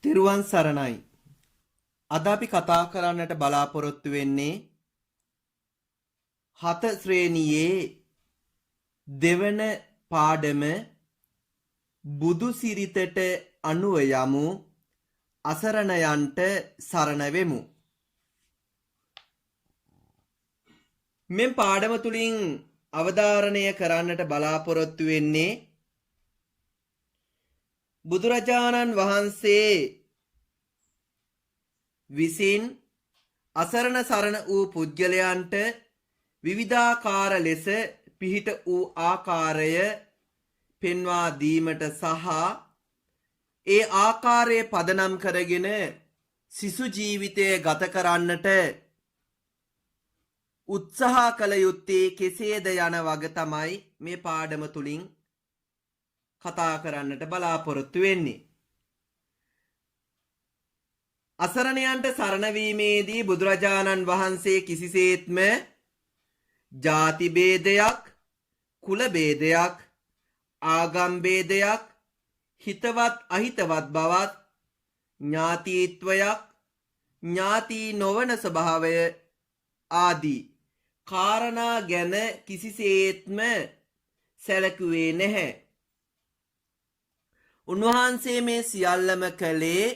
තිරුවන් සරණයි. අද අපි කතා කරන්නට බලාපොරොත්තු වෙන්නේ 7 ශ්‍රේණියේ දෙවන පාඩම බුදු සිරිතට අනුව යමු අසරණයන්ට සරණ වෙමු. මෙම් පාඩම තුලින් අවධාරණය කරන්නට බලාපොරොත්තු වෙන්නේ බුදුරජාණන් වහන්සේ විසින් අසරණ සරණ වූ පුද්ගලයන්ට විවිධාකාර ලෙස පිහිට වූ ආකාරය පෙන්වා දීමට සහ ඒ ආකාරයේ පදනම් කරගෙන සිසු ජීවිතය ගත කරන්නට උත්සාහ කළ යුත්තේ කෙසේද යන වග තමයි මේ පාඩම තුලින් කතා කරන්නට බලාපොරොත්තු වෙන්නේ. අසරණයන්ට සරණ වීමේදී බුදුරජාණන් වහන්සේ කිසිසේත්ම ಜಾති ભેදයක්, කුල ભેදයක්, ආගම් ભેදයක්, හිතවත් අහිතවත් බවත්, ඥාතිත්වයක්, ඥාති නොවන ස්වභාවය ආදී කාරණා ගැන කිසිසේත්ම සැලකුවේ නැහැ. උන්වහන්සේ මේ සියල්ලම කළේ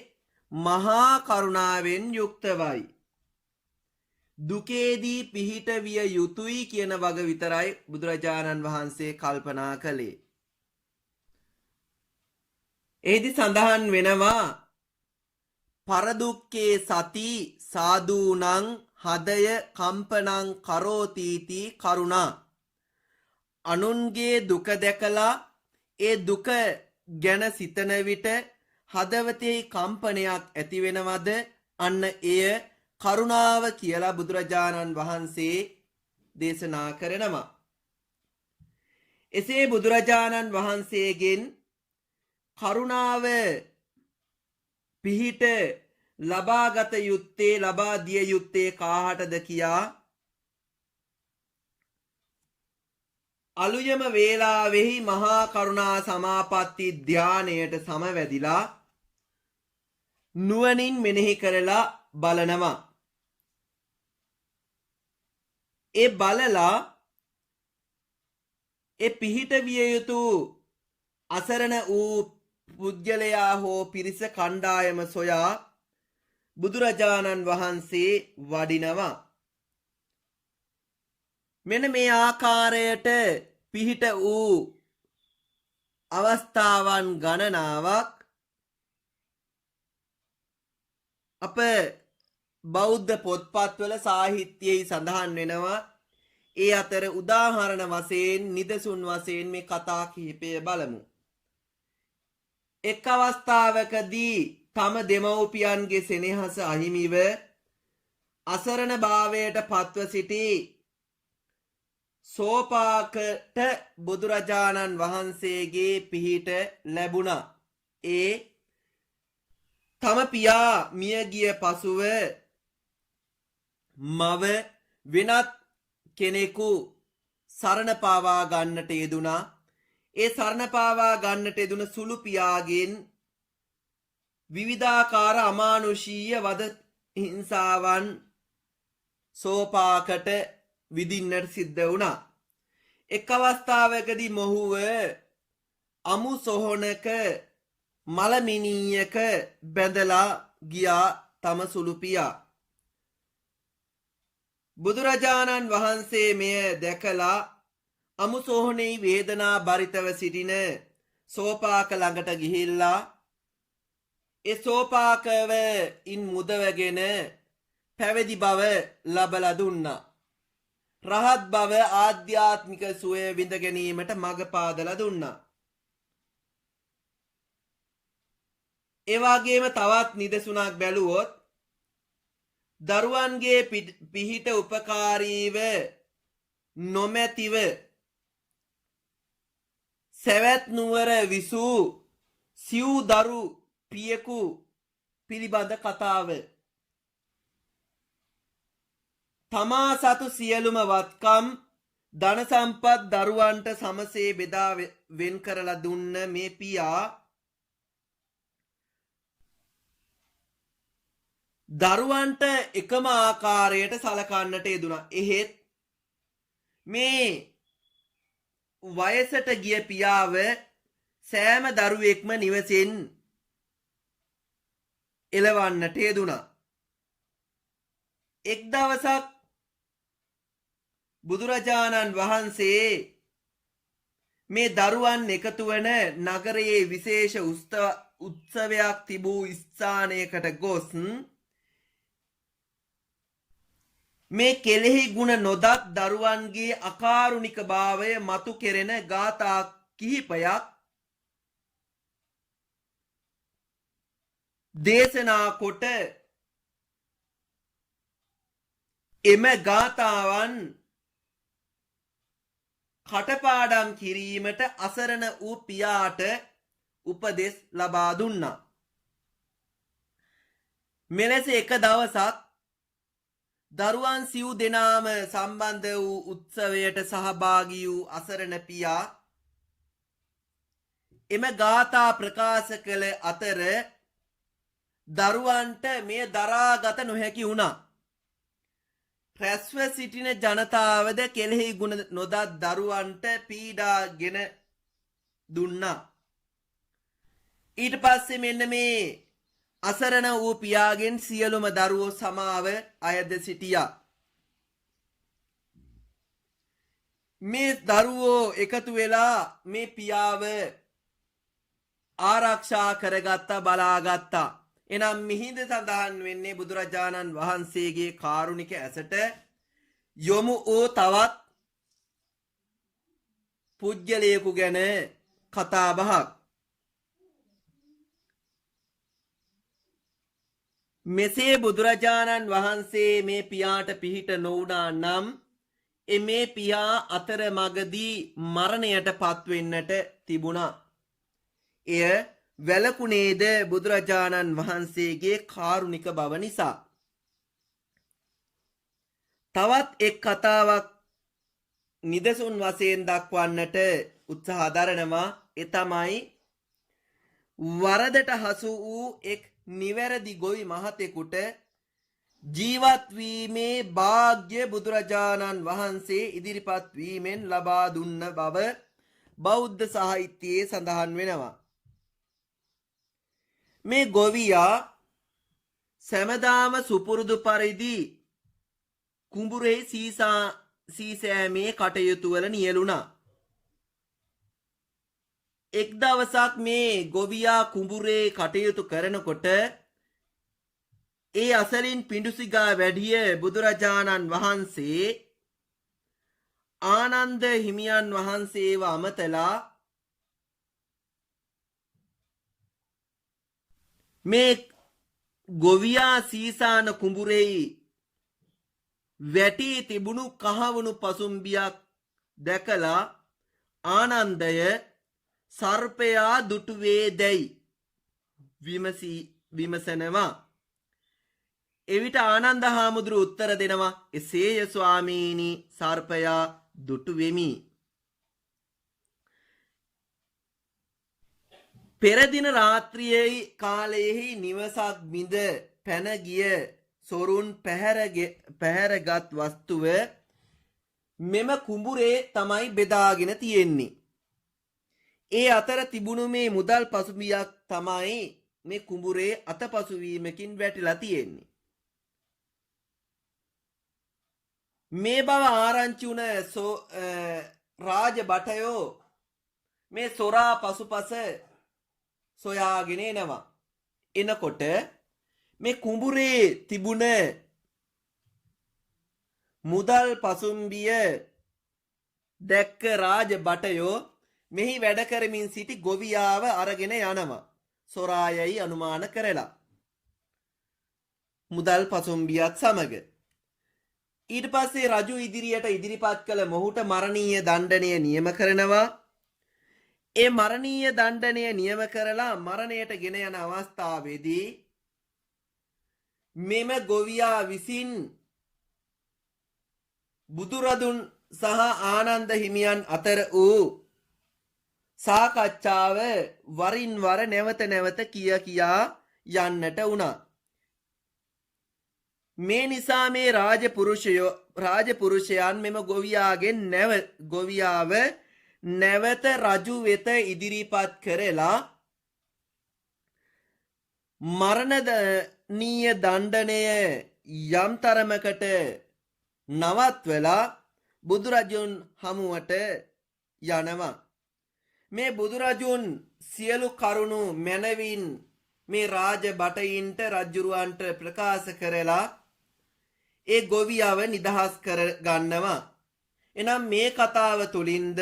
මහා කරුණාවෙන් යුක්තවයි. දුකේදී පිහිට විය යුතුයි කියන වග විතරයි බුදුරජාණන් වහන්සේ කල්පනා කළේ. එහිදී සඳහන් වෙනවා පරදුක්කේ සති සාදූනං හදය කම්පනං කරෝතීති කරුණා. අනුන්ගේ දුක දැකලා ඒ දුක ගැන සිතන විට හදවතේ කම්පනයක් ඇති වෙනවද? අන්න එය කරුණාව කියලා බුදුරජාණන් වහන්සේ දේශනා කරනවා. එසේ බුදුරජාණන් වහන්සේගෙන් කරුණාව පිහිට ලබාගත යුත්තේ ලබා දිය යුත්තේ කාහටද කියා අලුයම වේලාවෙහි මහා කරුණා සමාපatti ධානයට සමවැදිලා නුවණින් මෙනෙහි කරලා බලනවා. ඒ බලලා ඒ පිහිට විය යුතු අසරණ වූ පුද්ගලයා හෝ පිරිස කණ්ඩායම සොයා බුදුරජාණන් වහන්සේ වඩිනවා. මෙන්න මේ ආකාරයට පිහිට වූ අවස්ථාවන් ගණනාවක් අප බෞද්ධ පොත්පත්වල සාහිත්‍යයේ සඳහන් වෙනවා. ඒ අතර උදාහරණ වශයෙන් නිදසුන් වශයෙන් මේ කතා කිහිපය බලමු. එක් අවස්ථාවකදී තම දෙමව්පියන්ගේ සෙනෙහස අහිමිව අසරණ භාවයට පත්ව සිටි සෝපාකට බුදුරජාණන් වහන්සේගේ පිහිට ලැබුණා. ඒ තම පියා මියගිය පසුව මව වෙනත් කෙනෙකු සරණ පාවා ගන්නට යෙදුණා. ඒ සරණ පාවා ගන්නට යෙදුන සුළු පියාගෙන් විවිධාකාර අමානුෂීය වද හිංසාවන් සෝපාකට විඳින්නට සිද්ධ වුණා. එක් අවස්ථාවකදී මොහුව අමු සොහොනක මලමිනීයක බැඳලා ගියා තම සුළු පියා. බුදුරජාණන් වහන්සේ මෙය දැකලා අමු සොහොනේ වේදනා බරිතව සිටින සෝපාක ළඟට ගිහිල්ලා ඒ සෝපාකව ඉන් මුදවගෙන පැවිදි බව ලබලා දුන්නා. රහත් බව ආධ්‍යාත්මික සුවය විඳ ගැනීමට මඟ පාදලා දුන්නා. ඒ වගේම තවත් නිදසුනක් බැලුවොත් දරුවන්ගේ පිහිට උපකාරීව නොමැතිව සවැත් නුවර විසූ සිව් දරු පියෙකු පිළිබඳ කතාව. තමා සතු සියලුම වත්කම් ධන සම්පත් දරුවන්ට සමසේ බෙදා වෙන් කරලා දුන්න මේ පියා දරුවන්ට එකම ආකාරයට සලකන්නට යෙදුණා. එහෙත් මේ වයසට ගිය පියාව සෑම දරුවෙක්ම නිවසෙන් එළවන්නට යෙදුණා. එක් දවසක් බුදුරජාණන් වහන්සේ මේ දරුවන් එකතු වන නගරයේ විශේෂ උත්සවයක් තිබූ ස්ථානයකට ගොස් මේ කෙලෙහි ගුණ නොදත් දරුවන්ගේ අකාරුණික භාවය මතු කෙරෙන ගාථා කිහිපයක් දේශනා කොට එම ගාථාවන් කටපාඩම් කිරීමට අසරණ වූ පියාට උපදෙස් ලබා දුන්නා. මෙලෙස එක දවසක් දරුවන් සිව් දෙනාම සම්බන්ධ වූ උත්සවයට සහභාගී වූ අසරණ පියා එම ගාථා ප්‍රකාශ කළ අතර දරුවන්ට මෙය දරාගත නොහැකි වුණා. රැස්ව සිටින ජනතාවද කෙලෙහි ගුණ නොදත් දරුවන්ට පීඩාගෙන දුන්නා. ඊට පස්සේ මෙන්න මේ අසරණ වූ පියාගෙන් සියලුම දරුවෝ සමාව අයද සිටියා. මේ දරුවෝ එකතු වෙලා මේ පියාව ආරක්ෂා කරගත්තා, බලාගත්තා. එනම් මිහිඳ සඳහන් වෙන්නේ බුදුරජාණන් වහන්සේගේ කාරුණික ඇසට යොමු වූ තවත් පුජ්‍යලයෙකු ගැන කතාබහක්. මෙසේ බුදුරජාණන් වහන්සේ මේ පියාට පිහිට නොවුණා නම් මේ පියා අතර මගදී මරණයට පත්වෙන්නට තිබුණා. එය වැළකුණේද බුදුරජාණන් වහන්සේගේ කාරුණික බව නිසා. තවත් එක් කතාවක් නිදසුන් වශයෙන් දක්වන්නට උත්සාහ දරනවා. ඒ තමයි වරදට හසු වූ එක් නිවැරදි ගොවි මහතෙකුට ජීවත් වීමේ වාග්ය බුදුරජාණන් වහන්සේ ඉදිරිපත් වීමෙන් ලබා දුන්න බව බෞද්ධ සාහිත්‍යයේ සඳහන් වෙනවා. මේ ගොවියා සැමදාම සුපුරුදු පරිදි කුඹුරේ සීසෑමේ කටයුතු වල නියැලුණා. එක් දවසක් මේ ගොවියා කුඹුරේ කටයුතු කරනකොට ඒ අසලින් පිඬුසිඟා වැඩිය බුදුරජාණන් වහන්සේ ආනන්ද හිමියන් වහන්සේව අමතලා මේ ගොවියා සීසාන කුඹුරේ වැටී තිබුණු කහවණු පසුම්බියක් දැකලා ආනන්දය සර්පයා දුටුවේ දැයි විමසනවා. එවිට ආනන්ද හාමුදුරුවෝ උත්තර දෙනවා, එසේය ස්වාමීනි, සර්පයා දුටුවෙමි. පෙරදින රාත්‍රියේ කාලයෙහි නිවසක් බිඳ පැන ගිය සොරුන් පැහැරගත් වස්තුව මෙම කුඹුරේ තමයි බෙදාගෙන තියෙන්නේ. ඒ අතර තිබුණු මේ මුදල් පසුබියක් තමයි මේ කුඹුරේ අතපසුවීමකින් වැටිලා තියෙන්නේ. මේ බව ආරංචි වුණ රාජ භටයෝ මේ සොරා පසුපස සොයාගෙන එනවා. එනකොට මේ කුඹුරේ තිබුණ මුදල් පසුම්බිය දැක්ක රාජ භටයෝ මෙහි වැඩ කරමින් සිටි ගොවියාව අරගෙන යනවා. සොරායයි අනුමාන කරලා මුදල් පසුම්බියත් සමග. ඊට පස්සේ රජු ඉදිරියට ඉදිරිපත් කළ මොහුට මරණීය දණ්ඩනය නියම කරනවා. ඒ මරණීය දණ්ඩනය නියම කරලා මරණයට ගෙන යන අවස්ථාවේදී මෙම ගොවියා විසින් බුදුරදුන් සහ ආනන්ද හිමියන් අතර වූ සාකච්ඡාව වරින් වර නැවත නැවත කියා යන්නට වුණා. මේ නිසා මේ රාජපුරුෂයන් මෙම ගොවියාව නැවත රජු වෙත ඉදිරිපත් කරලා මරණනීය දණ්ඩනය යම් තරමකට නවත්වලා බුදුරජුන් හමුවට යනවා. මේ බුදුරජුන් සියලු කරුණු මැනවින් මේ රාජ බටයින්ට රජ්ජුරුවන්ට ප්‍රකාශ කරලා ඒ ගොවියව නිදහස් කර ගන්නවා. එනම් මේ කතාව තුළින්ද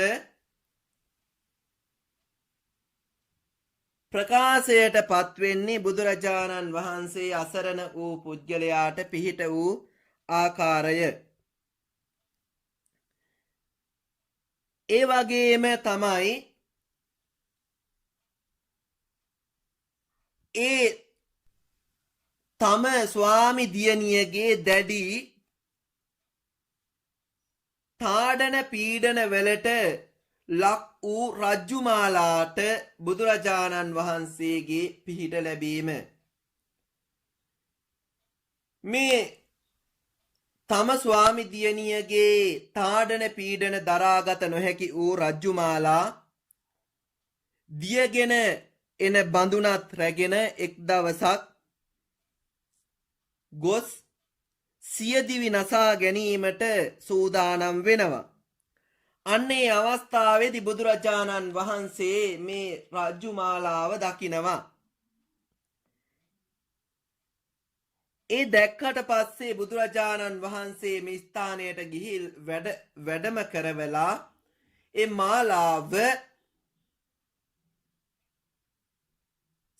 ප්‍රකාශයට පත්වෙන්නේ බුදුරජාණන් වහන්සේ අසරණ වූ පුද්ගලයාට පිහිට වූ ආකාරය. ඒ වගේම තමයි ඒ තම ස්වාමි දියණියගේ දැඩි තාඩන පීඩන වලට ලක් වූ රජ්ජුමාලාට බුදුරජාණන් වහන්සේගේ පිහිට ලැබීම. මේ තම ස්වාමි දියණියගේ තාඩන පීඩන දරාගත නොහැකි වූ රජ්ජුමාලා දියගෙන එන බඳුනත් රැගෙන එක් දවසක් ගොස් සියදිවි නසා ගැනීමට සූදානම් වෙනවා. අන්නේ අවස්ථාවේදී බුදුරජාණන් වහන්සේ මේ රජ්ජුමාලාව දකිනවා. ඒ දැක්කට පස්සේ බුදුරජාණන් වහන්සේ මේ ස්ථානයට ගිහිල් වැඩම කරවලා ඒ මාලාව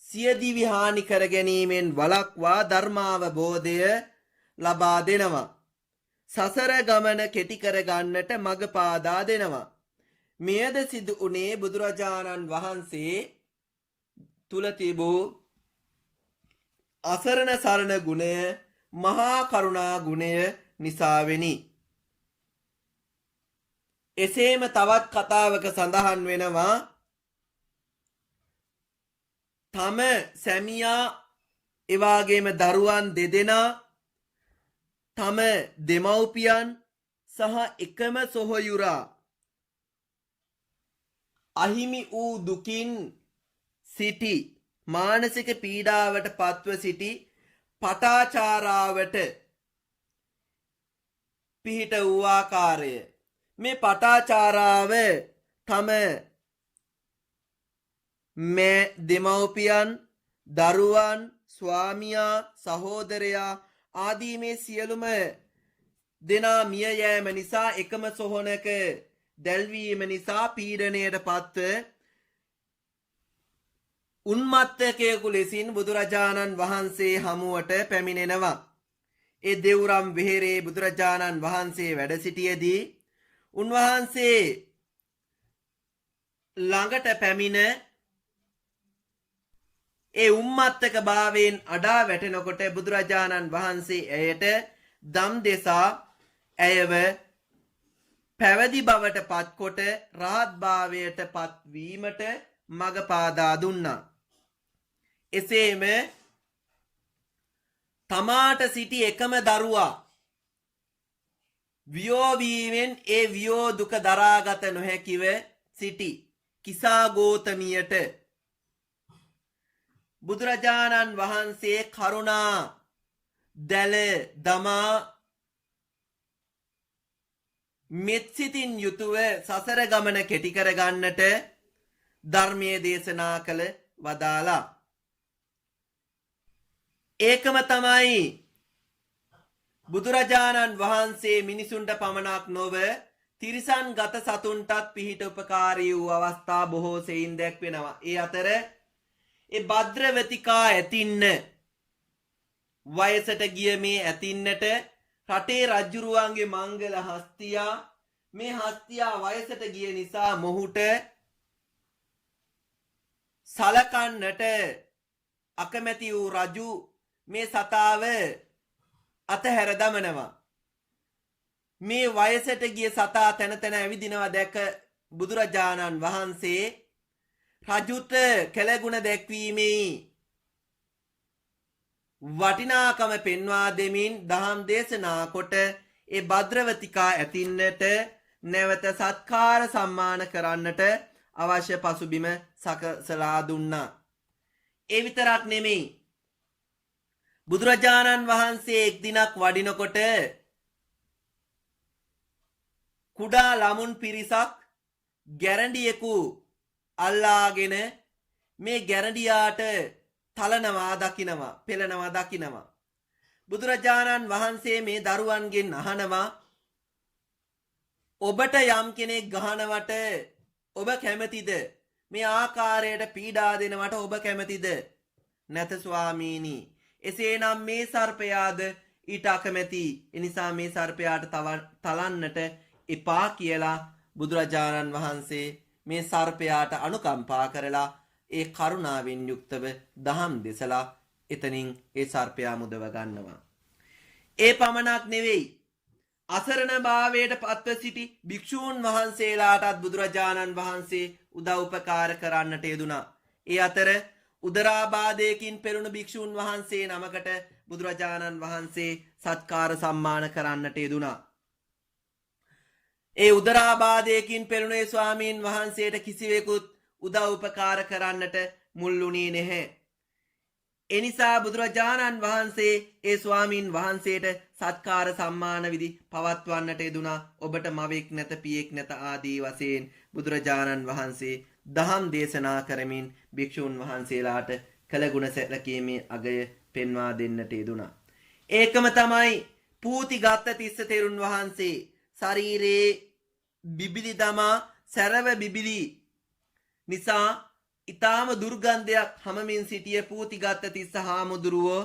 සියදිවි හානි කර ගැනීමෙන් වළක්වා ධර්මාවබෝධය ලබා දෙනවා. සසර ගමන කෙටි කර ගන්නට මඟ පාදා දෙනවා. මෙයද සිදු වුණේ බුදුරජාණන් වහන්සේ තුල තිබූ අසරණ සරණ ගුණය, මහා කරුණා ගුණය නිසාවෙනි. එසේම තවත් කතාවක සඳහන් වෙනවා තම සැමියා එවාගේම දරුවන් දෙදෙනා තම දෙමව්පියන් සහ එකම සොහොයුරා අහිමි වූ දුකින් සිටි මානසික පීඩාවට පත්ව සිටි පටාචාරාවට පිහිට වූ ආකාරය. මේ පටාචාරාව තම මේ දෙමව්පියන්, දරුවන්, ස්වාමියා, සහෝදරයා ආදී මේ සියලුම දෙනා මිය යෑම නිසා එකම සොහොනක දැල්වීම නිසා පීඩණයට පත්ව උන්මත්තකයෙකු ලෙසින් බුදුරජාණන් වහන්සේ හමුවට පැමිණෙනවා. ඒ දෙව්රම් වෙහෙරේ බුදුරජාණන් වහන්සේ වැඩ සිටියේදී උන්වහන්සේ ළඟට පැමිණ ඒ උම්මත්තක භාවයෙන් අඩා වැටෙනකොට බුදුරජාණන් වහන්සේ ඇයට දම් දෙසා ඇයව පැවදි බවට පත්කොට රහත් භාවයට පත්වීමට මඟ පාදා දුන්නා. එසේම තමාට සිටි එකම දරුවා වියෝවීමෙන් ඒ වියෝ දුක දරාගත නොහැකිව සිටි කිසා ගෝතමියට බුදුරජාණන් වහන්සේ කරුණා දැල දමා මෙත්සිතින් යුතුව සසර ගමන කෙටි කර ගන්නට ධර්මයේ දේශනා කළ වදාලා. ඒකම තමයි බුදුරජාණන් වහන්සේ මිනිසුන්ට පමණක් නොව තිරිසන් ගත සතුන්ටත් පිහිට උපකාරී වූ අවස්ථා බොහෝ සෙයින් දැක්වෙනවා. ඒ අතර ඒ භද්‍රවතිකා ඇතින්න වයසට ගිය මේ ඇතින්නට රටේ රජ්ජුරුවන්ගේ මංගල හස්තියා මේ හස්තියා වයසට ගිය නිසා මොහුට සලකන්නට අකමැති වූ රජු මේ සතාව අතහැර දමනවා. මේ වයසට ගිය සතා තැන තැන ඇවිදිනවා දැක බුදුරජාණන් වහන්සේ රජුට කළගුණ දැක්වීමේ වටිනාකම පෙන්වා දෙමින් දහම් දේශනා කොට ඒ භද්‍රවතිකා ඇතින්නට නැවත සත්කාර සම්මාන කරන්නට අවශ්‍ය පසුබිම සකසලා දුන්නා. ඒ විතරක් නෙමෙයි. බුදුරජාණන් වහන්සේ එක් දිනක් වඩිනකොට කුඩා ළමුන් පිරිසක් ගැරඬියෙකු අල්ලාගෙන මේ ගැරඬියාට තලනවා දකිනවා, පෙළනවා දකිනවා. බුදුරජාණන් වහන්සේ මේ දරුවන්ගෙන් අහනවා, ඔබට යම් කෙනෙක් ගහනවට ඔබ කැමතිද? මේ ආකාරයට පීඩා දෙනවට ඔබ කැමතිද? නැත ස්වාමීනි. එසේනම් මේ සර්පයාද ඊට අකමැති. එනිසා මේ සර්පයාට තලන්නට එපා කියලා බුදුරජාණන් වහන්සේ මේ සර්පයාට අනුකම්පා කරලා ඒ කරුණාවෙන් යුක්තව දහම් දෙසලා එතනින් ඒ සර්පයා මුදව ගන්නවා. ඒ පමණක් නෙවෙයි. අසරණ භාවයට පත්ව සිටි භික්ෂූන් වහන්සේලාටත් බුදුරජාණන් වහන්සේ උදව් උපකාර කරන්නට යෙදුණා. ඒ අතර උදරාබාධයකින් පෙළුණු භික්ෂූන් වහන්සේ නමකට බුදුරජාණන් වහන්සේ සත්කාර සම්මාන කරන්නට යෙදුණා. ඒ උදරාබාධයකින් පෙළුණු ස්වාමීන් වහන්සේට කිසිවෙකුත් උදව් උපකාර කරන්නට මුල් වුණේ නැහැ. එනිසා බුදුරජාණන් වහන්සේ ඒ ස්වාමීන් වහන්සේට සත්කාර සම්මාන විධි පවත්වන්නට යෙදුණා. ඔබට මවෙක් නැත, පියෙක් නැත ආදී වශයෙන් බුදුරජාණන් වහන්සේ දහම් දේශනා කරමින් භික්ෂූන් වහන්සේලාට කළ ගුණ සැලකීමේ අගය පෙන්වා දෙන්නට යෙදුණා. ඒකම තමයි පූතිගත්ත තිස්ස තෙරුන් වහන්සේ ශරීරයේ බිබිලි දමා සැරව බිබිලි නිසා ඊටාම දුර්ගන්ධයක් හමමින් සිටිය පූතිගත්ත තිස්ස හාමුදුරුවෝ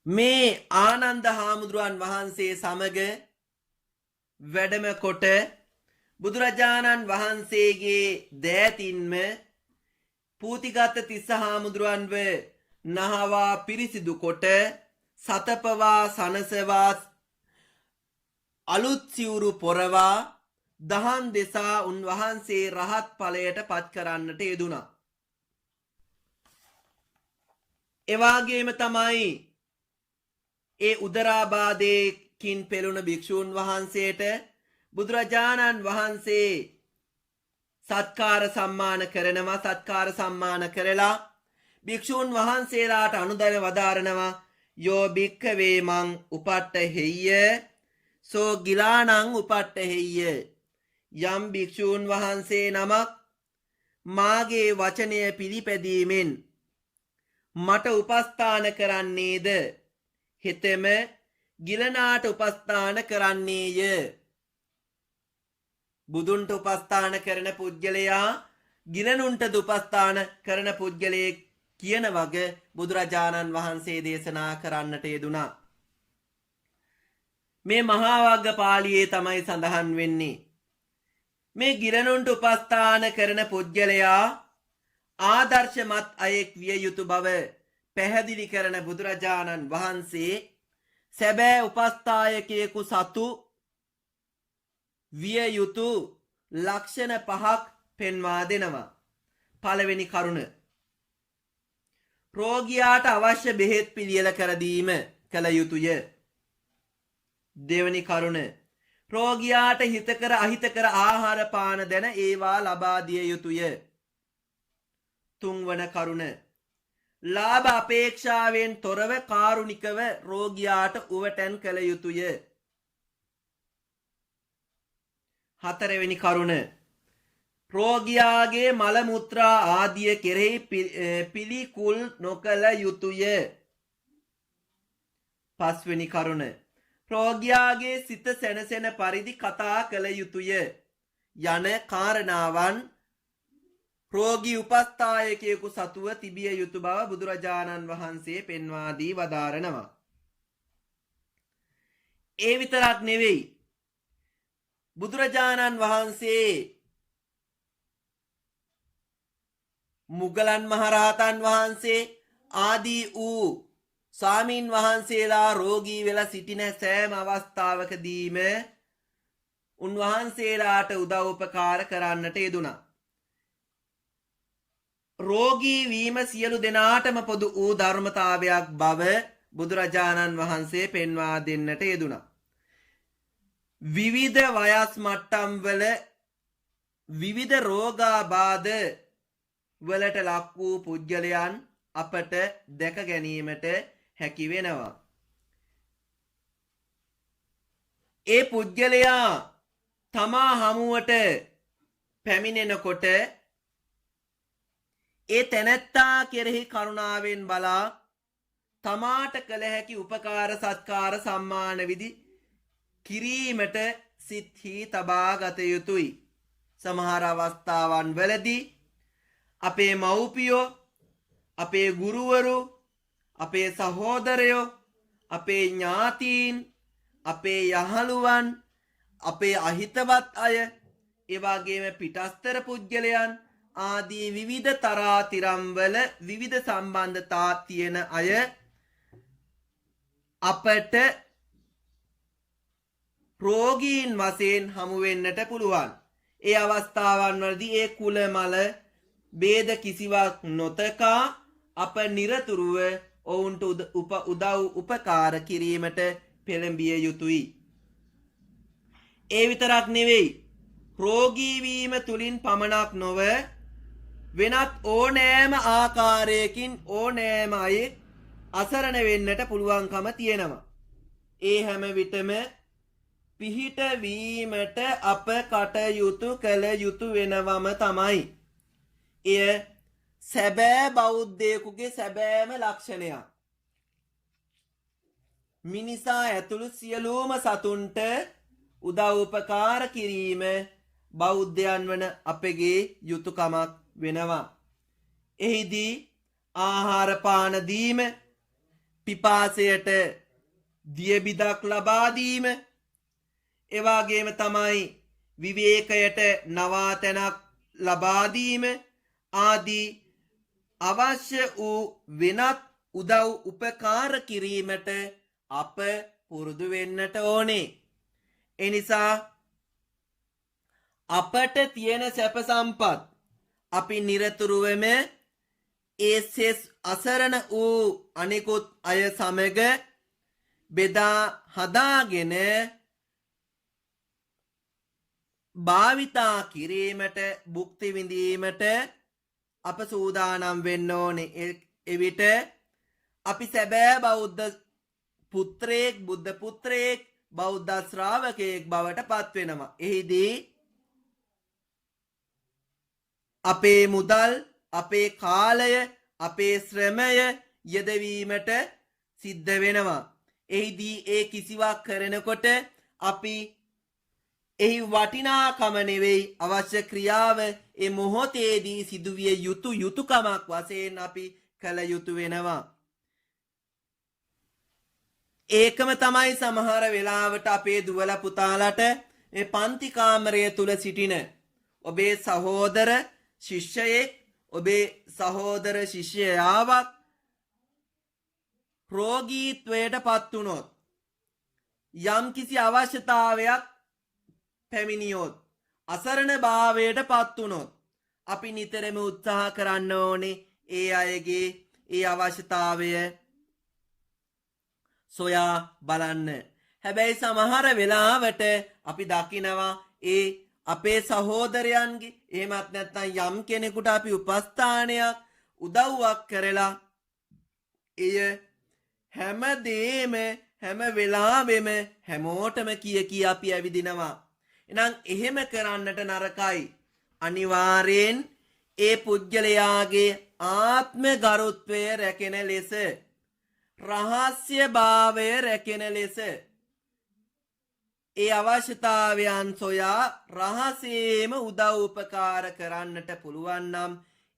මේ ආනන්ද හාමුදුරුවන් වහන්සේ සමග වැඩම කොට බුදුරජාණන් වහන්සේගේ දෑතින්ම පූතිගත්ත තිස්ස හාමුදුරුවන්ව නහවා පිරිසිදු කොට සතපවා සනසවා අලුත් සිවුරු පොරවා දහම් දෙසා උන්වහන්සේ රහත් ඵලයට පත් කරන්නට යෙදුණා. එවාගේම තමයි ඒ උදරාබාධයකින් පෙළුණු භික්ෂූන් වහන්සේට බුදුරජාණන් වහන්සේ සත්කාර සම්මාන කරනවා. සත්කාර සම්මාන කරලා භික්ෂූන් වහන්සේලාට අනුදැන වදාරනවා, යෝ භික්ඛවේ මං උපට්ඨහෙය්‍ය සෝ ගිලානං උපට්ඨහෙය්‍ය. යම් භික්ෂූන් වහන්සේ නමක් මාගේ වචනය පිළිපැදීමෙන් මට උපස්ථාන කරන්නේද, හෙතෙම ගිලනාට උපස්ථාන කරන්නේය. බුදුන්ට උපස්ථාන කරන පුජ්‍යලයා ගිලනුන්ට උපස්ථාන කරන පුජ්‍යලයේ කියන වග බුදුරජාණන් වහන්සේ දේශනා කරන්නට යෙදුණා. මේ මහා වග්ගපාළියේ තමයි සඳහන් වෙන්නේ. මේ ගිලනුන්ට උපස්ථාන කරන පුජ්‍යලයා ආදර්ශමත් අයෙක් විය යුතු බව පැහැදිලි කරන බුදුරජාණන් වහන්සේ සැබෑ උපස්ථායකයෙකු සතු විය යුතු ලක්ෂණ 5ක් පෙන්වා දෙනවා. පළවෙනි කරුණ, රෝගියාට අවශ්‍ය බෙහෙත් පිළියෙල කර දීම කළ යුතුය. දෙවැනි කරුණ, රෝගියාට හිතකර අහිතකර ආහාර පාන දැන ඒවා ලබා දිය යුතුය. තුන්වන කරුණ, ලාභ අපේක්ෂාවෙන් තොරව කාරුණිකව රෝගියාට උවටැන් කළ යුතුය. හතරවෙනි කරුණ, රෝගියාගේ මල මුත්‍රා ආදිය කෙරෙහි පිළිකුල් නොකළ යුතුය. පස්වෙනි කරුණ, රෝගියාගේ සිත සැනසෙන පරිදි කතා කළ යුතුය යන කාරණාවන් රෝගී උපස්ථායකයෙකු සතුව තිබිය යුතු බව බුදුරජාණන් වහන්සේ පෙන්වා දී වදාරනවා. ඒ විතරක් නෙවෙයි, බුදුරජාණන් වහන්සේ මුගලන් මහරහතන් වහන්සේ ආදී වූ ස්වාමීන් වහන්සේලා රෝගී වෙලා සිටින සෑම අවස්ථාවකදීම උන්වහන්සේලාට උදව් උපකාර කරන්නට යෙදුණා. රෝගී වීම සියලු දෙනාටම පොදු වූ ධර්මතාවයක් බව බුදුරජාණන් වහන්සේ පෙන්වා දෙන්නට යෙදුණා. විවිධ වයස් මට්ටම් වල විවිධ රෝගාබාධ වලට ලක් වූ පුද්ගලයන් අපට දැක ගැනීමට හැකි වෙනවා. ඒ පුද්ගලයා තමා හමුවට පැමිණෙනකොට ඒ තැනැත්තා කෙරෙහි කරුණාවෙන් බලා තමාට කළ හැකි උපකාර සත්කාර සම්මාන විධි කිරීමට සිත්හි තබා ගත යුතුයි. සමහර අවස්ථාවන් වලදී අපේ මව්පියෝ, අපේ ගුරුවරු, අපේ සහෝදරයෝ, අපේ ඥාතීන්, අපේ යහළුවන්, අපේ අහිතවත් අය, ඒ වගේම පිටස්තර පුද්ගලයන් ආදී විවිධ තරාතිරම්වල විවිධ සම්බන්ධතා තියෙන අය අපට රෝගීන් වශයෙන් හමු වෙන්නට පුළුවන්. ඒ අවස්ථාවන් වලදී ඒ කුල මල ભેද කිසිවක් නොතකා අප නිරතුරුව ඔවුන්ට උදව් උපකාර කිරීමට පෙළඹිය යුතුයි. ඒ විතරක් නෙවෙයි, රෝගී වීම තුලින් පමණක් නොව වෙනත් ඕනෑම ආකාරයකින් ඕනෑම අය අසරණ වෙන්නට පුළුවන්කම තියෙනවා. ඒ හැම විටම පිහිට වීමට අප කටයුතු කළ යුතු වෙනවම තමයි. එය සැබෑ බෞද්ධයෙකුගේ සැබෑම ලක්ෂණයක්. මිනිසා ඇතුළු සියලුම සතුන්ට උදව් උපකාර කිරීම බෞද්ධයන් වන අපගේ යුතුයකමක් වෙනවා. එහිදී ආහාර පාන දීම, පිපාසයට දිය බිදක් ලබා දීම, එවාගේම තමයි විවේකයට නවාතැනක් ලබා දීම ආදී අවශ්‍ය වූ වෙනත් උදව් උපකාර කිරීමට අප පුරුදු වෙන්නට ඕනේ. එනිසා අපට තියෙන සැප සම්පත් අපි නිරතුරුවම ඒ සෙස් අසරණ වූ අනෙකුත් අය සමග බෙදා හදාගෙන භාවිතා කිරීමට, භුක්ති විඳීමට අප සූදානම් වෙන්න ඕනේ. එවිට අපි සැබෑ බෞද්ධ පුත්‍රයෙක්, බුද්ධ පුත්‍රයෙක්, බෞද්ධ ශ්‍රාවකයෙක් බවට පත් වෙනවා. එහිදී අපේ මුදල්, අපේ කාලය, අපේ ශ්‍රමය යෙදවීමට සිද්ධ වෙනවා. එහිදී ඒ කිසිවක් කරනකොට අපි එහි වටිනාකම නෙවෙයි, අවශ්‍ය ක්‍රියාව ඒ මොහොතේදී සිදුවිය යුතු යුතුයකමක් වශයෙන් අපි කළ යුතු වෙනවා. ඒකම තමයි සමහර වෙලාවට අපේ දුවල පුතාලට මේ පන්ති කාමරය තුල සිටින ඔබේ සහෝදර ශිෂ්‍යයෙක්, ඔබේ සහෝදර ශිෂ්‍යයාවක් රෝගීත්වයට පත් වුණොත්, යම් කිසි අවශ්‍යතාවයක් පැමිණියොත්, අසරණ භාවයට පත් වුණොත්, අපි නිතරම උත්සාහ කරන්න ඕනේ ඒ අයගේ ඒ අවශ්‍යතාවය සොයා බලන්න. හැබැයි සමහර වෙලාවට අපි දකිනවා ඒ අපේ සහෝදරයන්ගේ, එහෙමත් නැත්නම් යම් කෙනෙකුට අපි උපස්ථානයක් උදව්වක් කරලා එය හැමදේම හැම වෙලාවෙම හැමෝටම කිය අපි ඇවිදිනවා. එහෙනම් එහෙම කරන්නට නරකයි. අනිවාර්යෙන් ඒ පුජ්‍යලයාගේ ආත්ම ගරුත්වය රැකෙන ලෙස, රහස්‍ය භාවය රැකෙන ලෙස ඒ අවශ්‍යතාවයන් සොයා රහසේම උදව් උපකාර කරන්නට පුළුවන් නම්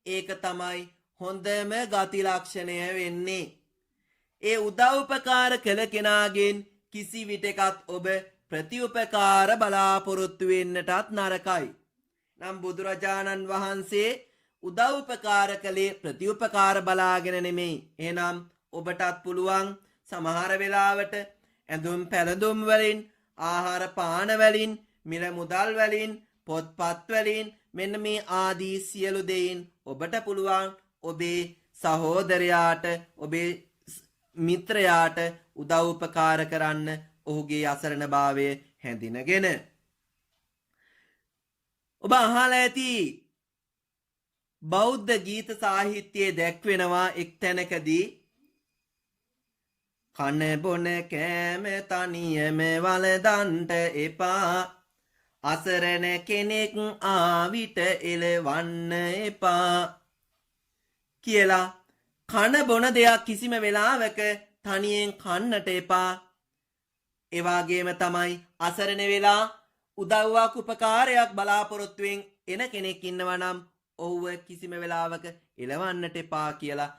ඒක තමයි හොඳම ගති ලක්ෂණය වෙන්නේ. ඒ උදව් උපකාර කළ කෙනාගෙන් කිසි විටකත් ඔබ ප්‍රතිඋපකාර බලාපොරොත්තු වෙන්නටත් නරකයි. නම් බුදුරජාණන් වහන්සේ උදව් උපකාර කළේ ප්‍රතිඋපකාර බලාගෙන නෙමෙයි. එහෙනම් ඔබටත් පුළුවන් සමහර වෙලාවට ඇඳුම් පැළඳුම් වලින්, ආහාර පාන වලින්, මිල මුදල් වලින්, පොත්පත් වලින්, මෙන්න මේ ආදී සියලු දෙයින් ඔබට පුළුවන් ඔබේ සහෝදරයාට ඔබේ මිත්‍රයාට උදව් උපකාර කරන්න ඔහුගේ අසරණභාවය හැඳිනගෙන. ඔබ අහලා ඇති බෞද්ධ ගීත සාහිත්‍යයේ දැක්වෙනවා එක් තැනකදී කන බොන කෑම තනියම වළඳන්ට එපා අසරණ කෙනෙක් ආවිට එලවන්න එපා කියලා කන බොන දෙයක් කිසිම වෙලාවක තනියෙන් කන්නට එපා. ඒ වගේම තමයි අසරණ වෙලා උදව්වක් උපකාරයක් බලාපොරොත්තුවෙන් එන කෙනෙක් ඉන්නවා නම් ඔව්ව කිසිම වෙලාවක එලවන්නට එපා කියලා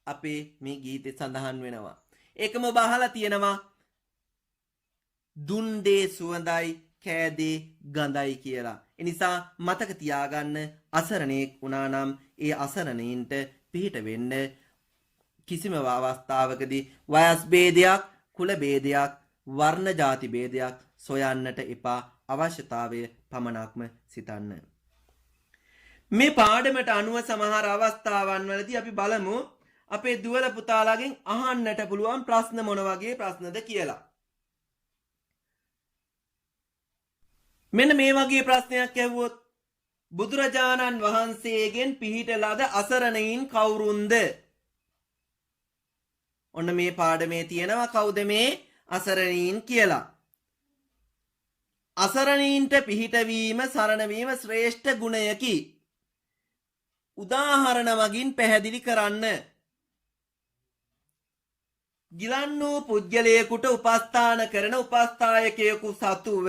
අපේ මේ ගීතේ සඳහන් වෙනවා. ඒකම ඔබ අහලා තියෙනවා දුන් දේ සුවඳයි කෑදේ ගඳයි කියලා. ඒ නිසා මතක තියාගන්න අසරණෙක් වුණා නම් ඒ අසරණයින්ට පිහිට වෙන්න කිසිම අවස්ථාවකදී වයස් ભેදයක්, කුල ભેදයක්, වර්ණ ಜಾති ભેදයක් සොයන්නට එපා. අවශ්‍යතාවය පමණක්ම සිතන්න. මේ පාඩමට අනුව සමහර අවස්ථාවන් වලදී අපි බලමු අපේ දුවල පුතාලාගෙන් අහන්නට පුළුවන් ප්‍රශ්න මොන වගේ ප්‍රශ්නද කියලා. මෙන්න මේ වගේ ප්‍රශ්නයක් ඇහුවොත් බුදුරජාණන් වහන්සේගෙන් පිහිට ලද අසරණයින් කවුරුන්ද? ඔන්න මේ පාඩමේ තියෙනවා කවුද මේ අසරණයින් කියලා. අසරණයින්ට පිහිටවීම සරණවීම ශ්‍රේෂ්ඨ ගුණයකි. උදාහරණ මගින් පැහැදිලි කරන්න. ගිලන් වූ පුද්ගලයෙකුට උපස්ථාන කරන උපස්ථායකයෙකු සතුව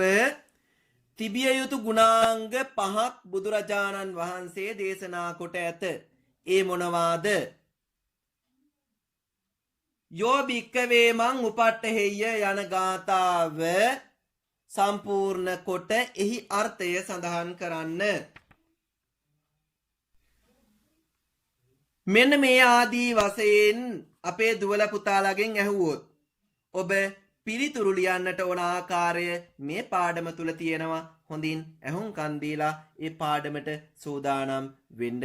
තිබිය යුතු ගුණාංග 5ක් බුදුරජාණන් වහන්සේ දේශනා කොට ඇත. ඒ මොනවාද? යෝ භික්කවේ මං උපට්ඨහෙය්‍ය යන ගාථාව සම්පූර්ණ කොට එහි අර්ථය සඳහන් කරන්න. මෙන්න මේ ආදී වශයෙන් අපේ දුවල පුතාලාගෙන් ඇහුවොත් ඔබ පිළිතුරු ලියන්නට ඕන ආකාරය මේ පාඩම තුල තියෙනවා. හොඳින් ඇහුම්කන් දීලා ඒ පාඩමට සූදානම් වෙන්න.